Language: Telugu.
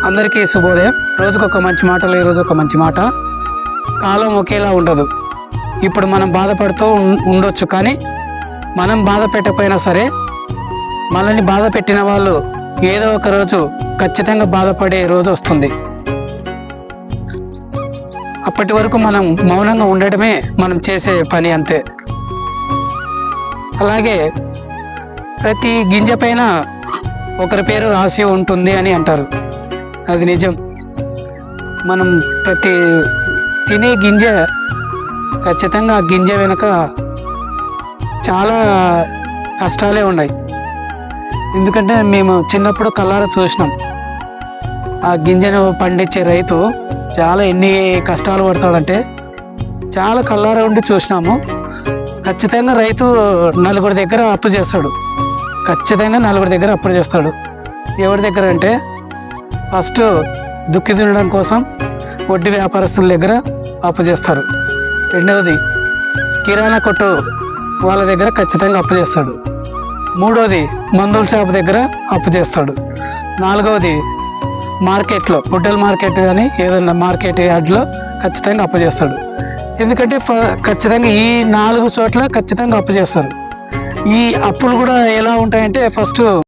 అందరికీ శుభోదయం. రోజుకొక మంచి మాటలు, ఈరోజు ఒక మంచి మాట. కాలం ఒకేలా ఉండదు. ఇప్పుడు మనం బాధపడుతూ ఉండొచ్చు, కానీ మనం బాధ పెట్టకపోయినా సరే మనల్ని బాధ పెట్టిన వాళ్ళు ఏదో ఒక రోజు ఖచ్చితంగా బాధపడే రోజు వస్తుంది. అప్పటి వరకు మనం మౌనంగా ఉండటమే మనం చేసే పని, అంతే. అలాగే ప్రతి గింజ పైన ఒకరి పేరు రాసి ఉంటుంది అని అంటారు. అది నిజం. మనం ప్రతి తినే గింజ ఖచ్చితంగా ఆ గింజ వెనుక చాలా కష్టాలే ఉన్నాయి. ఎందుకంటే మేము చిన్నప్పుడు కళ్ళారా చూసినాం. ఆ గింజను పండించే రైతు చాలా ఎన్ని కష్టాలు పడతాడంటే చాలా కళ్ళారా ఉండి చూసినాము. ఖచ్చితంగా రైతు నలుగురి దగ్గర అప్పు చేస్తాడు. ఖచ్చితంగా నలుగురి దగ్గర అప్పు చేస్తాడు. ఎవరి దగ్గర అంటే ఫస్ట్ దుక్కి తినడం కోసం వడ్డీ వ్యాపారస్తుల దగ్గర అప్పు చేస్తారు. రెండవది కిరాణా కొట్టు వాళ్ళ దగ్గర ఖచ్చితంగా అప్పు చేస్తాడు. మూడవది మందుల షాప్ దగ్గర అప్పు చేస్తాడు. నాలుగవది మార్కెట్లో, హోటల్ మార్కెట్ కానీ ఏదైనా మార్కెట్ యార్డ్లో ఖచ్చితంగా అప్పు చేస్తాడు. ఎందుకంటే ఖచ్చితంగా ఈ 4 చోట్ల ఖచ్చితంగా అప్పు చేస్తారు. ఈ అప్పులు కూడా ఎలా ఉంటాయంటే ఫస్ట్